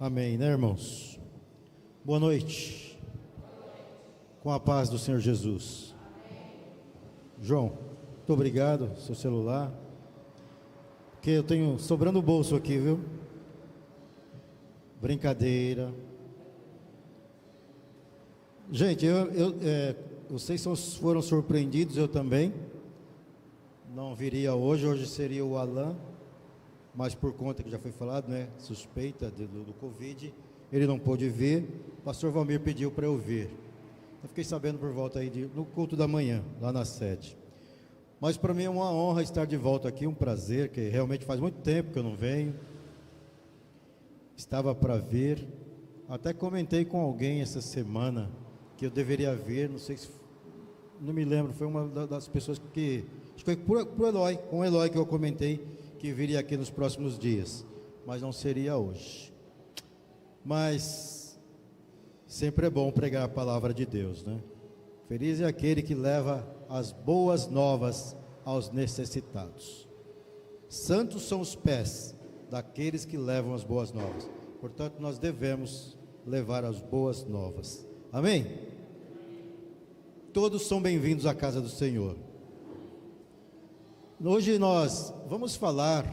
Amém, né, irmãos? Boa noite. Com a paz do Senhor Jesus. João, muito obrigado, seu celular. Porque eu tenho sobrando o bolso aqui, viu? Brincadeira. Gente, vocês foram surpreendidos, eu também. Não viria hoje seria o Alan, mas por conta que já foi falado, né, suspeita do Covid, ele não pôde vir. O pastor Valmir pediu para eu vir. Eu fiquei sabendo por volta aí no culto da manhã, lá na sede. Mas para mim é uma honra estar de volta aqui, um prazer, que realmente faz muito tempo que eu não venho. Estava para vir, até comentei com alguém essa semana que eu deveria vir, não sei se, não me lembro, foi uma das pessoas que, acho que foi com o Eloy que eu comentei, que viria aqui nos próximos dias, mas não seria hoje. Mas sempre é bom pregar a palavra de Deus, né? Feliz é aquele que leva as boas novas aos necessitados. Santos são os pés daqueles que levam as boas novas. Portanto, nós devemos levar as boas novas. Amém? Todos são bem-vindos à casa do Senhor. Hoje nós vamos falar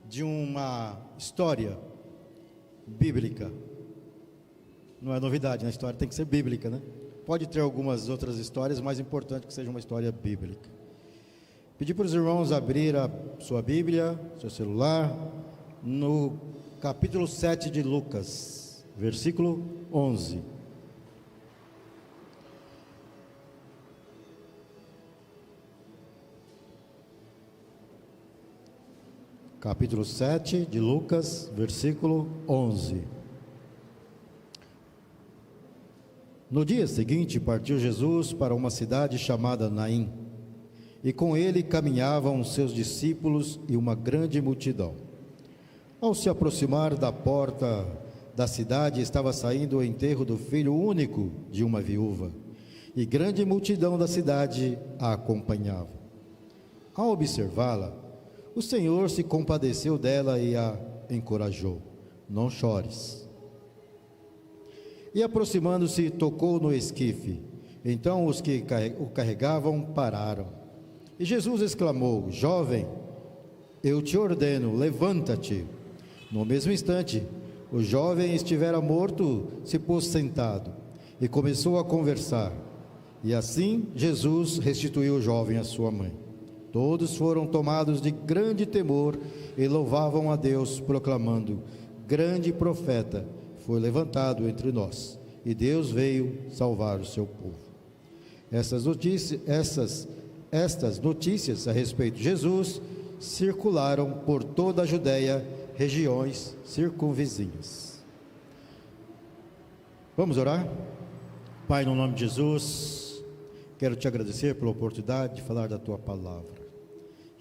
de uma história bíblica. Não é novidade, né? A história tem que ser bíblica, né? Pode ter algumas outras histórias, mas é importante que seja uma história bíblica. Pedi para os irmãos abrir a sua Bíblia, seu celular, no capítulo 7 de Lucas, versículo 11. Capítulo 7 de Lucas, versículo 11. No dia seguinte partiu Jesus para uma cidade chamada Naim, e com ele caminhavam seus discípulos e uma grande multidão. Ao se aproximar da porta da cidade, estava saindo o enterro do filho único de uma viúva, e grande multidão da cidade a acompanhava. Ao observá-la, o Senhor se compadeceu dela e a encorajou: não chores. E aproximando-se, tocou no esquife. Então os que o carregavam pararam. E Jesus exclamou: jovem, eu te ordeno, levanta-te. No mesmo instante, o jovem estivera morto, se pôs sentado e começou a conversar. E assim Jesus restituiu o jovem à sua mãe. Todos foram tomados de grande temor e louvavam a Deus, proclamando: grande profeta foi levantado entre nós, e Deus veio salvar o seu povo. Estas notícias a respeito de Jesus circularam por toda a Judéia, regiões circunvizinhas. Vamos orar? Pai, no nome de Jesus, quero te agradecer pela oportunidade de falar da tua palavra.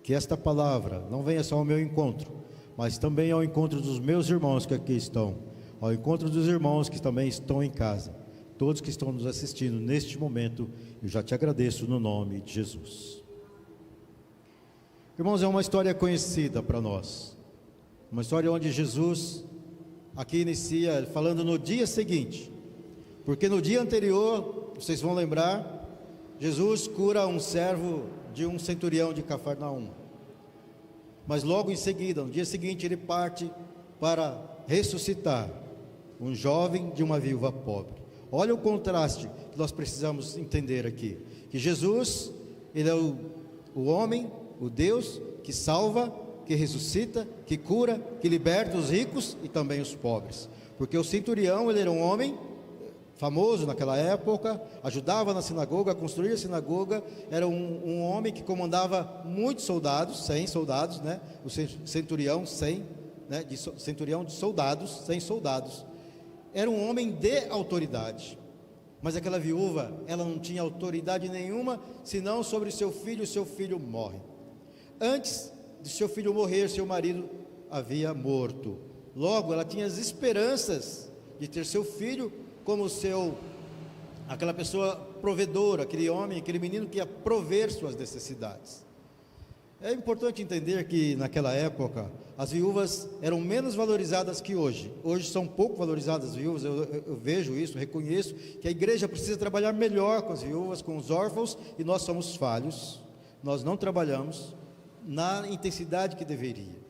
Que esta palavra não venha só ao meu encontro, mas também ao encontro dos meus irmãos que aqui estão, ao encontro dos irmãos que também estão em casa, todos que estão nos assistindo neste momento. Eu já te agradeço no nome de Jesus. Irmãos, é uma história conhecida para nós, uma história onde Jesus aqui inicia falando no dia seguinte, porque no dia anterior, vocês vão lembrar, Jesus cura um servo de um centurião de Cafarnaum, mas logo em seguida, no dia seguinte, ele parte para ressuscitar um jovem de uma viúva pobre. Olha o contraste que nós precisamos entender aqui, que Jesus, ele é o homem, o Deus que salva, que ressuscita, que cura, que liberta os ricos e também os pobres, porque o centurião, ele era um homem famoso naquela época, ajudava na sinagoga, a construir a sinagoga, era um homem que comandava muitos soldados, 100 soldados, né? O centurião, 100, né? Centurião de soldados, 100 soldados, era um homem de autoridade, mas aquela viúva, ela não tinha autoridade nenhuma, senão sobre seu filho morre. Antes de seu filho morrer, seu marido havia morto, logo ela tinha as esperanças de ter seu filho como aquela pessoa provedora, aquele homem, aquele menino que ia prover suas necessidades. É importante entender que naquela época as viúvas eram menos valorizadas que hoje. Hoje são pouco valorizadas as viúvas, eu vejo isso, reconheço que a igreja precisa trabalhar melhor com as viúvas, com os órfãos, e nós somos falhos, nós não trabalhamos na intensidade que deveria.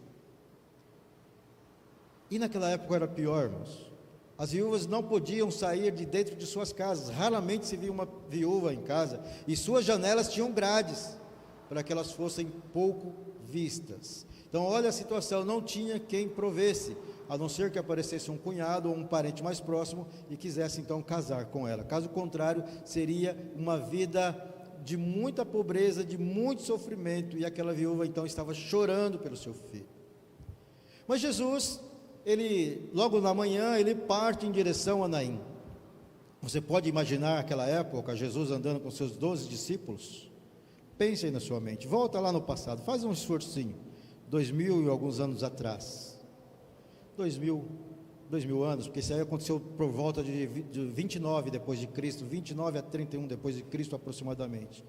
E naquela época era pior, irmãos. As viúvas não podiam sair de dentro de suas casas, raramente se via uma viúva em casa, e suas janelas tinham grades, para que elas fossem pouco vistas. Então olha a situação, não tinha quem provesse, a não ser que aparecesse um cunhado ou um parente mais próximo e quisesse então casar com ela. Caso contrário, seria uma vida de muita pobreza, de muito sofrimento, e aquela viúva então estava chorando pelo seu filho. Mas Jesus, ele logo na manhã, ele parte em direção a Naim. Você pode imaginar aquela época, Jesus andando com seus 12 discípulos? Pense aí na sua mente, volta lá no passado, faz um esforcinho, 2000 e alguns anos atrás, 2000 anos, porque isso aí aconteceu por volta de 29 depois de Cristo, 29 a 31 depois de Cristo aproximadamente.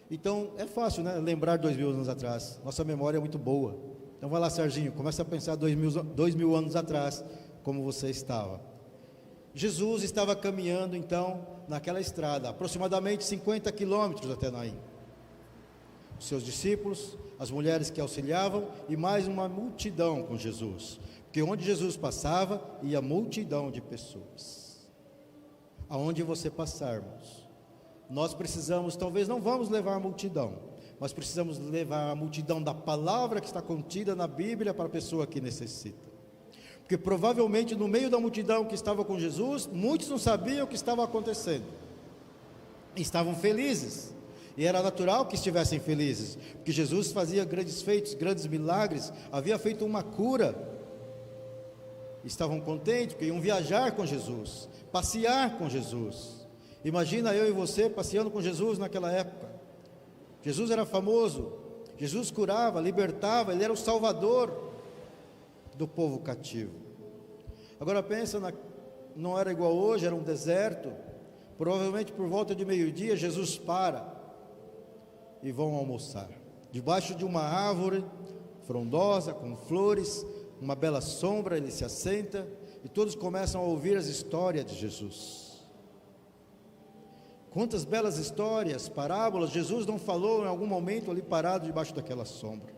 Então é fácil, né, lembrar 2000 anos atrás, nossa memória é muito boa. Então vai lá, Serginho, começa a pensar 2000 anos atrás, como você estava. Jesus estava caminhando então naquela estrada, aproximadamente 50 quilômetros até Naim. Os seus discípulos, as mulheres que auxiliavam e mais uma multidão com Jesus, porque onde Jesus passava, ia multidão de pessoas. Aonde você passar, irmãos, nós precisamos, talvez não vamos levar a multidão, mas precisamos levar a multidão da palavra que está contida na Bíblia para a pessoa que necessita, porque provavelmente no meio da multidão que estava com Jesus, muitos não sabiam o que estava acontecendo, estavam felizes, e era natural que estivessem felizes, porque Jesus fazia grandes feitos, grandes milagres, havia feito uma cura, estavam contentes, porque iam viajar com Jesus, passear com Jesus. Imagina eu e você passeando com Jesus naquela época. Jesus era famoso, Jesus curava, libertava, Ele era o Salvador do povo cativo. Agora pensa, não era igual hoje, era um deserto, provavelmente por volta de meio-dia, Jesus para, e vão almoçar, debaixo de uma árvore frondosa, com flores, uma bela sombra, ele se assenta, e todos começam a ouvir as histórias de Jesus. Quantas belas histórias, parábolas, Jesus não falou em algum momento ali parado debaixo daquela sombra.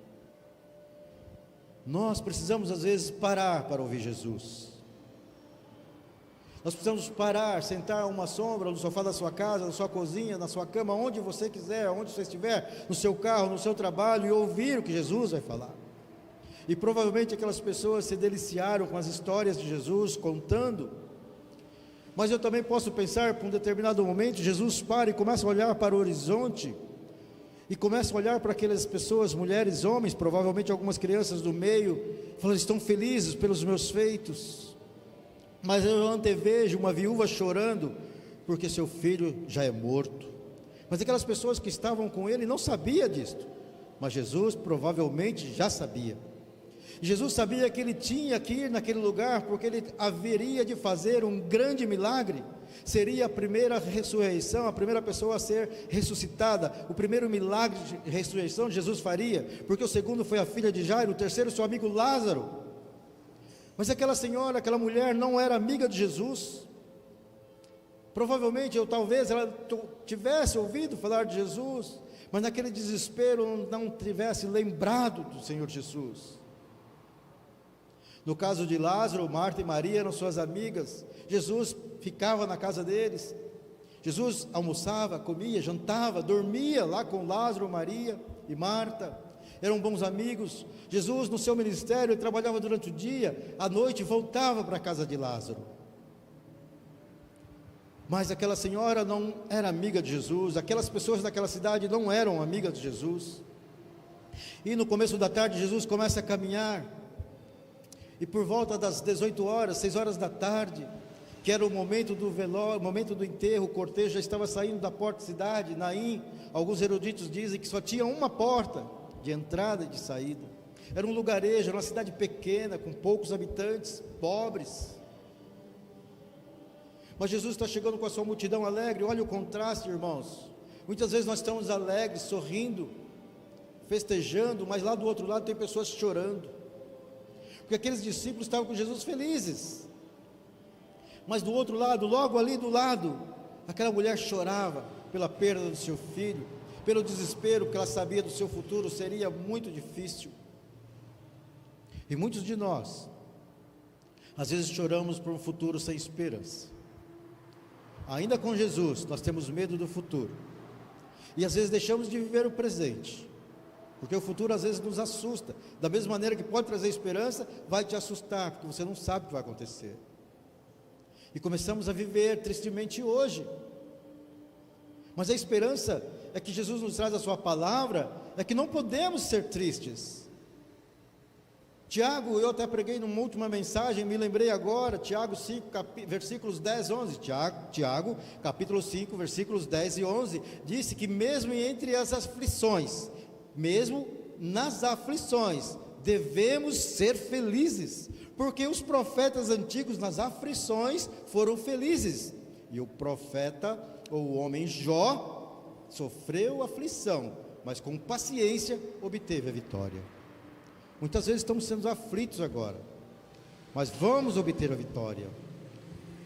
Nós precisamos às vezes parar para ouvir Jesus. Nós precisamos parar, sentar a uma sombra, no sofá da sua casa, na sua cozinha, na sua cama, onde você quiser, onde você estiver, no seu carro, no seu trabalho, e ouvir o que Jesus vai falar. E provavelmente aquelas pessoas se deliciaram com as histórias de Jesus, contando. Mas eu também posso pensar, por um determinado momento, Jesus para e começa a olhar para o horizonte, e começa a olhar para aquelas pessoas, mulheres, homens, provavelmente algumas crianças do meio, falando, estão felizes pelos meus feitos. Mas eu antevejo uma viúva chorando, porque seu filho já é morto. Mas aquelas pessoas que estavam com ele não sabiam disto, mas Jesus provavelmente já sabia. Jesus sabia que ele tinha que ir naquele lugar, porque ele haveria de fazer um grande milagre. Seria a primeira ressurreição, a primeira pessoa a ser ressuscitada, o primeiro milagre de ressurreição Jesus faria, porque o segundo foi a filha de Jairo, o terceiro seu amigo Lázaro. Mas aquela senhora, aquela mulher não era amiga de Jesus. Provavelmente, ou talvez ela tivesse ouvido falar de Jesus, mas naquele desespero não tivesse lembrado do Senhor Jesus. No caso de Lázaro, Marta e Maria eram suas amigas. Jesus ficava na casa deles. Jesus almoçava, comia, jantava, dormia lá com Lázaro, Maria e Marta. Eram bons amigos. Jesus no seu ministério trabalhava durante o dia, à noite voltava para a casa de Lázaro. Mas aquela senhora não era amiga de Jesus, aquelas pessoas daquela cidade não eram amigas de Jesus. E no começo da tarde Jesus começa a caminhar, e por volta das 18 horas, 6 horas da tarde, que era o momento do velório, o momento do enterro, o cortejo já estava saindo da porta da cidade, Naim. Alguns eruditos dizem que só tinha uma porta de entrada e de saída. Era um lugarejo, era uma cidade pequena, com poucos habitantes, pobres. Mas Jesus está chegando com a sua multidão alegre. Olha o contraste, irmãos. Muitas vezes nós estamos alegres, sorrindo, festejando, mas lá do outro lado tem pessoas chorando, porque aqueles discípulos estavam com Jesus felizes, mas do outro lado, logo ali do lado, aquela mulher chorava pela perda do seu filho, pelo desespero, porque ela sabia do seu futuro seria muito difícil. E muitos de nós, às vezes choramos por um futuro sem esperança. Ainda com Jesus, nós temos medo do futuro, e às vezes deixamos de viver o presente, porque o futuro às vezes nos assusta. Da mesma maneira que pode trazer esperança, vai te assustar, porque você não sabe o que vai acontecer. E começamos a viver tristemente hoje. Mas a esperança é que Jesus nos traz a sua palavra, é que não podemos ser tristes. Tiago, eu até preguei numa última mensagem, me lembrei agora, Tiago 5, versículos 10 e 11, Tiago, capítulo 5, versículos 10 e 11, disse que mesmo entre as aflições, mesmo nas aflições, devemos ser felizes, porque os profetas antigos nas aflições foram felizes, e o profeta, ou o homem Jó, sofreu aflição, mas com paciência obteve a vitória. Muitas vezes estamos sendo aflitos agora, mas vamos obter a vitória.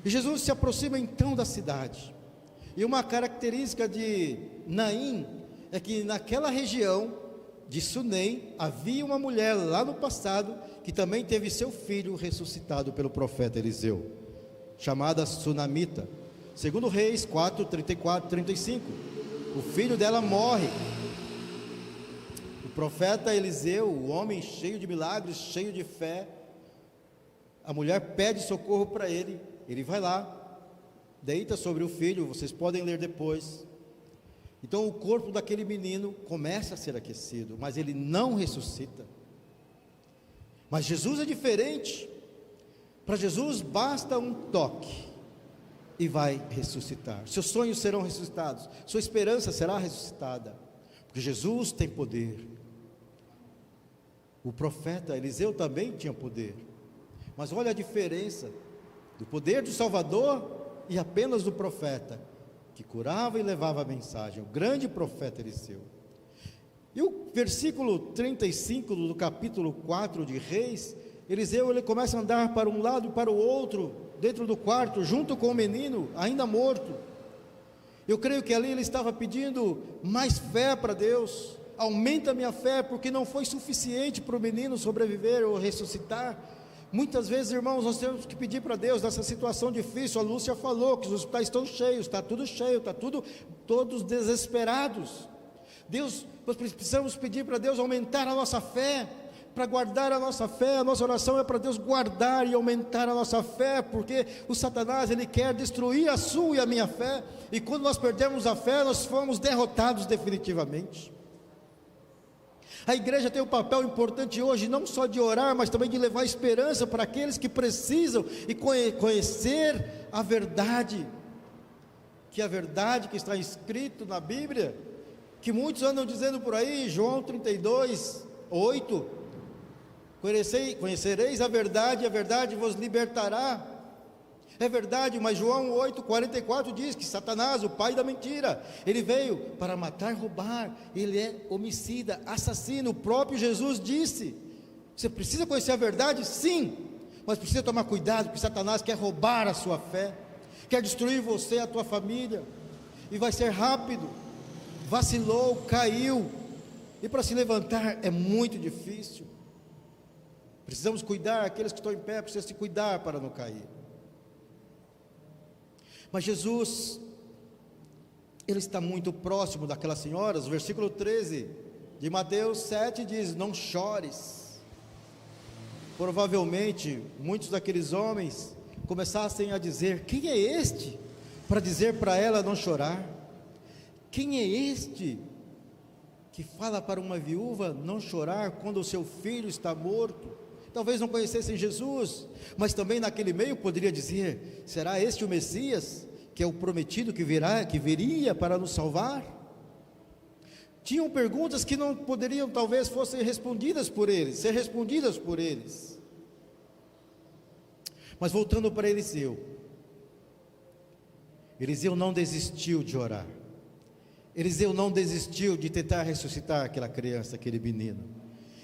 E Jesus se aproxima então da cidade, e uma característica de Naim é que naquela região de Sunem havia uma mulher lá no passado que também teve seu filho ressuscitado pelo profeta Eliseu, chamada Sunamita. Segundo Reis 4, 34, 35, o filho dela morre. O profeta Eliseu, o homem cheio de milagres, cheio de fé, a mulher pede socorro para ele, ele vai lá, deita sobre o filho, vocês podem ler depois. Então o corpo daquele menino começa a ser aquecido, mas ele não ressuscita. Mas Jesus é diferente. Para Jesus basta um toque e vai ressuscitar. Seus sonhos serão ressuscitados, sua esperança será ressuscitada, porque Jesus tem poder. O profeta Eliseu também tinha poder, mas olha a diferença do poder do Salvador e apenas do profeta, que curava e levava a mensagem, o grande profeta Eliseu. E o versículo 35 do capítulo 4 de Reis, Eliseu ele começa a andar para um lado e para o outro, dentro do quarto, junto com o menino, ainda morto. Eu creio que ali ele estava pedindo mais fé para Deus. Aumenta a minha fé, porque não foi suficiente para o menino sobreviver ou ressuscitar. Muitas vezes, irmãos, nós temos que pedir para Deus nessa situação difícil. A Lúcia falou que os hospitais estão cheios, está tudo cheio, está todos desesperados. Deus, nós precisamos pedir para Deus aumentar a nossa fé, para guardar a nossa fé. A nossa oração é para Deus guardar e aumentar a nossa fé, porque o Satanás, ele quer destruir a sua e a minha fé, e quando nós perdemos a fé, nós fomos derrotados definitivamente. A igreja tem um papel importante hoje, não só de orar, mas também de levar esperança para aqueles que precisam e conhecer a verdade, que a verdade que está escrito na Bíblia, que muitos andam dizendo por aí, João 32, 8, conhecereis a verdade, e a verdade vos libertará. É verdade, mas João 8, 44 diz que Satanás, o pai da mentira, ele veio para matar, roubar, ele é homicida, assassino. O próprio Jesus disse: você precisa conhecer a verdade? Sim, mas precisa tomar cuidado, porque Satanás quer roubar a sua fé, quer destruir você, a tua família, e vai ser rápido. Vacilou, caiu, e para se levantar é muito difícil. Precisamos cuidar, aqueles que estão em pé precisam se cuidar para não cair. Mas Jesus, ele está muito próximo daquelas senhoras. O versículo 13 de Mateus 7 diz: não chores. Provavelmente muitos daqueles homens começassem a dizer: quem é este para dizer para ela não chorar? Quem é este que fala para uma viúva não chorar quando o seu filho está morto? Talvez não conhecessem Jesus, mas também naquele meio poderia dizer: será este o Messias, que é o prometido que viria para nos salvar? Tinham perguntas que não poderiam, talvez fossem respondidas por eles, ser respondidas por eles. Mas voltando para Eliseu, Eliseu não desistiu de orar. Eliseu não desistiu de tentar ressuscitar aquela criança, aquele menino.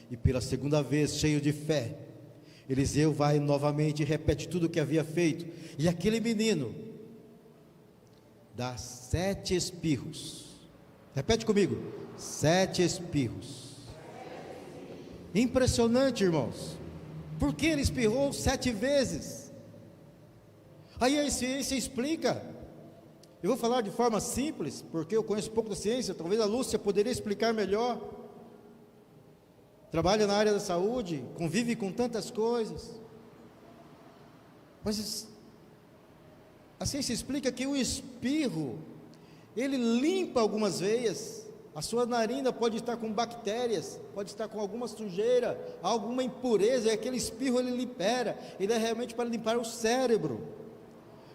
E pela segunda vez, cheio de fé, Eliseu vai novamente e repete tudo o que havia feito. E aquele menino dá 7 espirros. Repete comigo: 7 espirros. Impressionante, irmãos. Por que ele espirrou 7 vezes? Aí a ciência explica. Eu vou falar de forma simples, porque eu conheço pouco da ciência. Talvez a Lúcia poderia explicar melhor. Trabalha na área da saúde, convive com tantas coisas. Mas a ciência explica que o espirro, ele limpa algumas veias. A sua narina pode estar com bactérias, pode estar com alguma sujeira, alguma impureza, e aquele espirro ele libera. Ele é realmente para limpar o cérebro.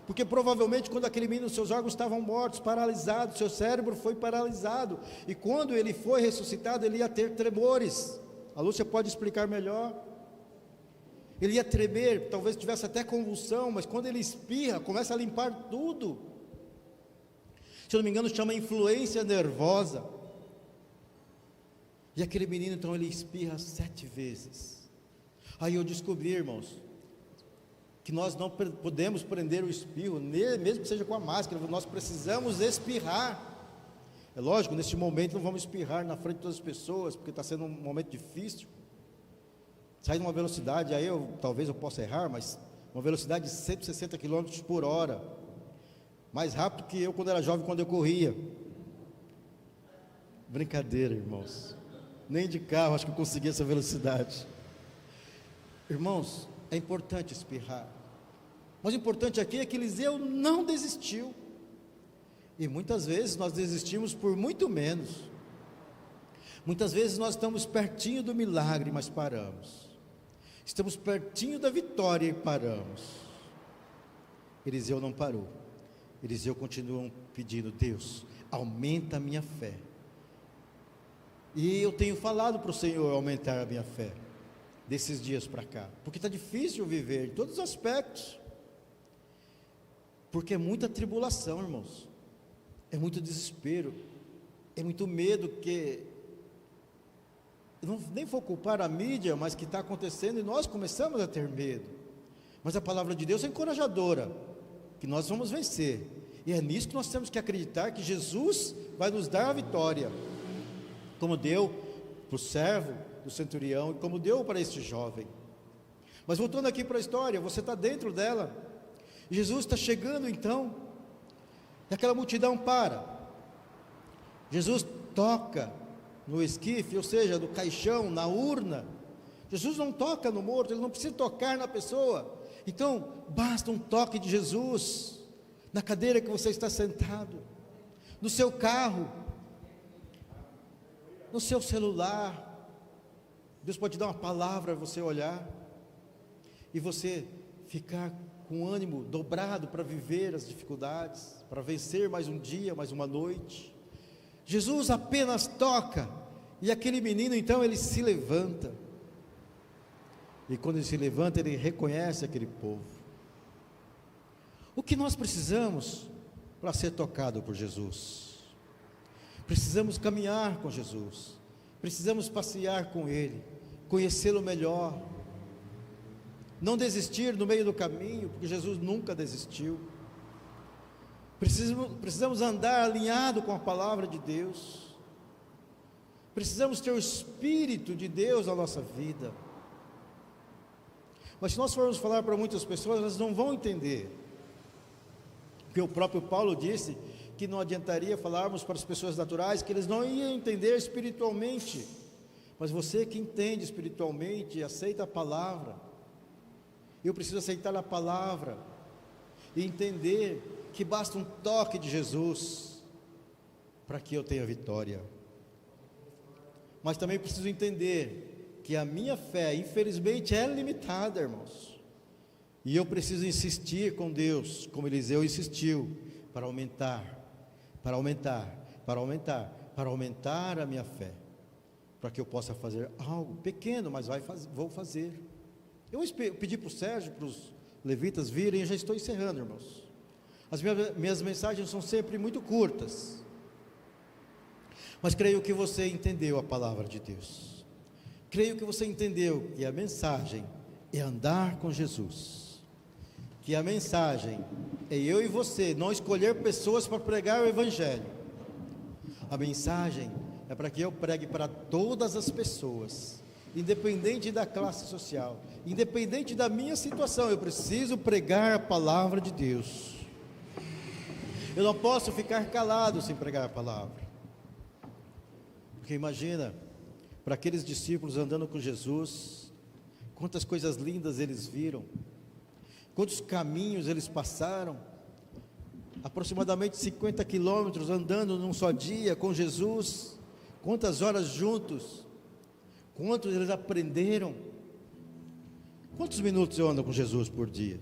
Porque provavelmente quando aquele menino, seus órgãos estavam mortos, paralisados, seu cérebro foi paralisado, e quando ele foi ressuscitado, ele ia ter tremores. A Lúcia pode explicar melhor. Ele ia tremer, talvez tivesse até convulsão, mas quando ele espirra, começa a limpar tudo. Se eu não me engano, chama influência nervosa. E aquele menino, então, ele espirra 7 vezes. Aí eu descobri, irmãos, que nós não podemos prender o espirro, mesmo que seja com a máscara. Nós precisamos espirrar. É lógico, neste momento não vamos espirrar na frente de todas as pessoas, porque está sendo um momento difícil. Sai numa velocidade, aí talvez eu possa errar, mas uma velocidade de 160 km por hora, mais rápido que eu quando era jovem, quando eu corria. Brincadeira, irmãos, nem de carro acho que eu consegui essa velocidade. Irmãos, é importante espirrar, mas o importante aqui é que Eliseu não desistiu. E muitas vezes nós desistimos por muito menos. Muitas vezes nós estamos pertinho do milagre, mas paramos. Estamos pertinho da vitória e paramos. Eliseu não parou. Eliseu continua pedindo: Deus, aumenta a minha fé. E eu tenho falado para o Senhor aumentar a minha fé desses dias para cá, porque está difícil viver em todos os aspectos, porque é muita tribulação, irmãos, é muito desespero, é muito medo, que nem vou culpar a mídia, mas que está acontecendo, e nós começamos a ter medo. Mas a palavra de Deus é encorajadora, que nós vamos vencer, e é nisso que nós temos que acreditar, que Jesus vai nos dar a vitória, como deu para o servo do centurião, e como deu para este jovem. Mas voltando aqui para a história, você está dentro dela. Jesus está chegando então, e aquela multidão para. Jesus toca no esquife, ou seja, no caixão, na urna. Jesus não toca no morto, ele não precisa tocar na pessoa. Então basta um toque de Jesus na cadeira que você está sentado, no seu carro, no seu celular. Deus pode dar uma palavra a você olhar, e você ficar com ânimo dobrado para viver as dificuldades, para vencer mais um dia, mais uma noite. Jesus apenas toca, e aquele menino então ele se levanta, e quando ele se levanta, ele reconhece aquele povo. O que nós precisamos para ser tocado por Jesus? Precisamos caminhar com Jesus, precisamos passear com Ele, conhecê-lo melhor, não desistir no meio do caminho, porque Jesus nunca desistiu. Precisamos andar alinhado com a palavra de Deus, precisamos ter o Espírito de Deus na nossa vida. Mas se nós formos falar para muitas pessoas, elas não vão entender, porque o próprio Paulo disse que não adiantaria falarmos para as pessoas naturais, que eles não iam entender espiritualmente. Mas você que entende espiritualmente, aceita a palavra. Eu preciso aceitar a palavra e entender que basta um toque de Jesus para que eu tenha vitória. Mas também preciso entender que a minha fé, infelizmente, é limitada, irmãos. E eu preciso insistir com Deus, como Eliseu insistiu, para aumentar a minha fé, para que eu possa fazer algo pequeno, mas vou fazer. Eu pedi para o Sérgio, para os levitas virem, e já estou encerrando, irmãos. As minhas mensagens são sempre muito curtas, Mas creio que você entendeu a palavra de Deus. Creio que você entendeu que a mensagem é andar com Jesus. Que a mensagem é eu e você não escolher pessoas para pregar o Evangelho. A mensagem é para que eu pregue para todas as pessoas, independente da classe social, independente da minha situação. Eu preciso pregar a palavra de Deus. Eu não posso ficar calado sem pregar a palavra. Porque imagina, para aqueles discípulos andando com Jesus, quantas coisas lindas eles viram, quantos caminhos eles passaram, aproximadamente 50 quilômetros andando num só dia com Jesus, quantas horas juntos, quantos eles aprenderam. Quantos minutos eu ando com Jesus por dia?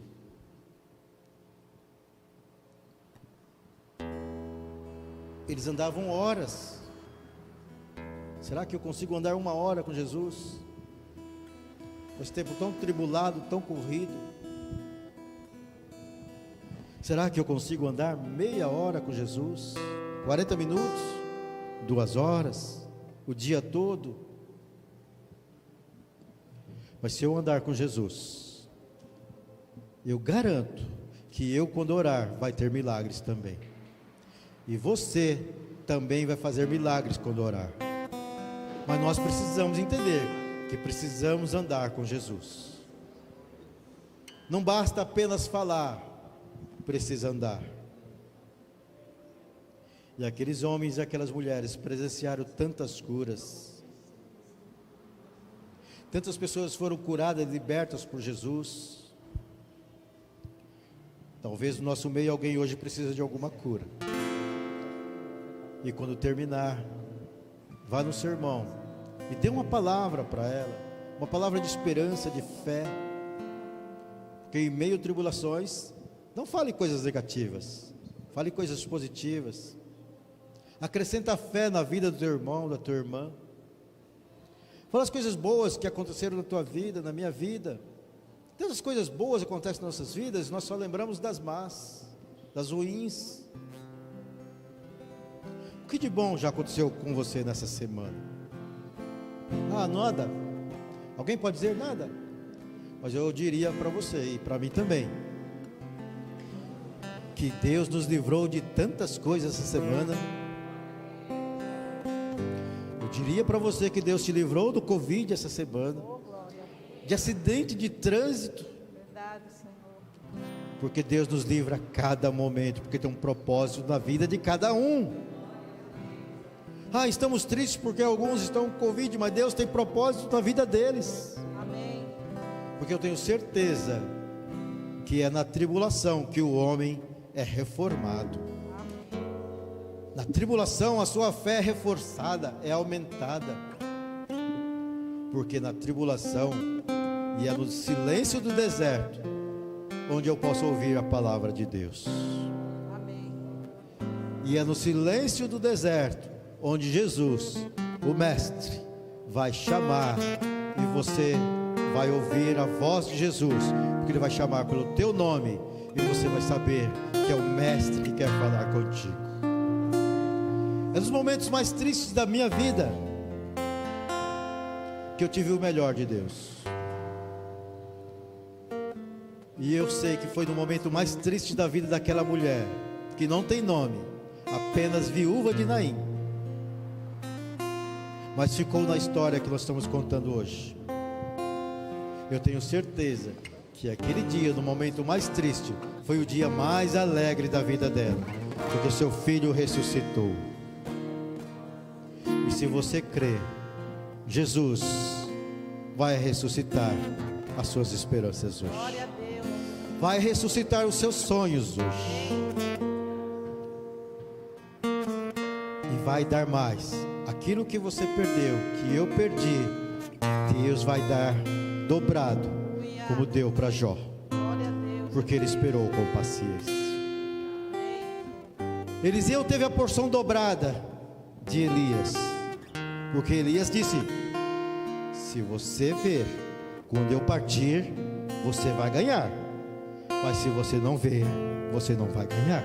Eles andavam horas. Será que eu consigo andar 1 hora com Jesus? Esse tempo tão tribulado, tão corrido. Será que eu consigo andar meia hora com Jesus? 40 minutos? 2 horas? O dia todo? Mas se eu andar com Jesus, eu garanto que eu, quando orar, vai ter milagres também. E você também vai fazer milagres quando orar. Mas nós precisamos entender que precisamos andar com Jesus. Não basta apenas falar, precisa andar. E aqueles homens e aquelas mulheres presenciaram tantas curas. Tantas pessoas foram curadas e libertas por Jesus. Talvez no nosso meio alguém hoje precisa de alguma cura. E quando terminar, vá no sermão e dê uma palavra para ela, uma palavra de esperança, de fé. Porque em meio a tribulações, não fale coisas negativas, fale coisas positivas. Acrescenta fé na vida do teu irmão, da tua irmã. Fala as coisas boas que aconteceram na tua vida, na minha vida. Tantas coisas boas acontecem nas nossas vidas, nós só lembramos das más, das ruins. O que de bom já aconteceu com você nessa semana? Ah, nada. Alguém pode dizer nada? Mas eu diria para você e para mim também, que Deus nos livrou de tantas coisas essa semana. Eu diria para você que Deus te livrou do Covid essa semana, de acidente de trânsito. Verdade, Senhor. Porque Deus nos livra a cada momento, porque tem um propósito na vida de cada um. Ah, estamos tristes porque alguns estão com Covid, mas Deus tem propósito na vida deles. Amém. Porque eu tenho certeza que é na tribulação que o homem é reformado. Amém. Na tribulação a sua fé é reforçada, é aumentada. Porque na tribulação e é no silêncio do deserto onde eu posso ouvir a palavra de Deus. Amém. E é no silêncio do deserto onde Jesus, o Mestre, vai chamar e você vai ouvir a voz de Jesus, porque Ele vai chamar pelo teu nome e você vai saber que é o Mestre que quer falar contigo. É nos momentos mais tristes da minha vida que eu tive o melhor de Deus. E eu sei que foi no momento mais triste da vida daquela mulher, que não tem nome, apenas viúva de Naim, mas ficou na história que nós estamos contando hoje. Eu tenho certeza que aquele dia, no momento mais triste, foi o dia mais alegre da vida dela, porque o seu filho ressuscitou. E se você crê, Jesus vai ressuscitar as suas esperanças hoje. Glória a Deus. Vai ressuscitar os seus sonhos hoje. E vai dar mais. Aquilo que você perdeu, que eu perdi, Deus vai dar dobrado, como deu para Jó. Glória a Deus. Porque ele esperou com paciência. Eliseu teve a porção dobrada de Elias, porque Elias disse: se você ver, quando eu partir, você vai ganhar, mas se você não ver, você não vai ganhar.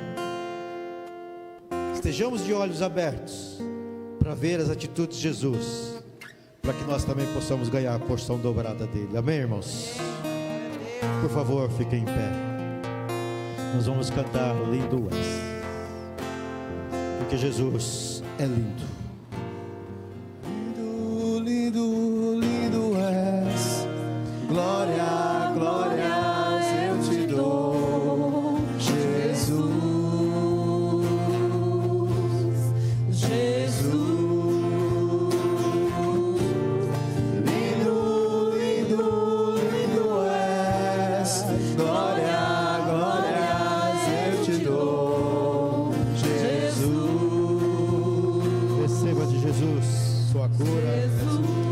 Estejamos de olhos abertos para ver as atitudes de Jesus, para que nós também possamos ganhar a porção dobrada dele. Amém, irmãos? Por favor, fiquem em pé. Nós vamos cantar Lindo És, porque Jesus é lindo. Lindo, lindo, lindo és. Glória, glórias eu te dou, Jesus, Jesus. Lindo, lindo, lindo és. Glória, glórias eu te dou, Jesus. Receba de Jesus sua cura.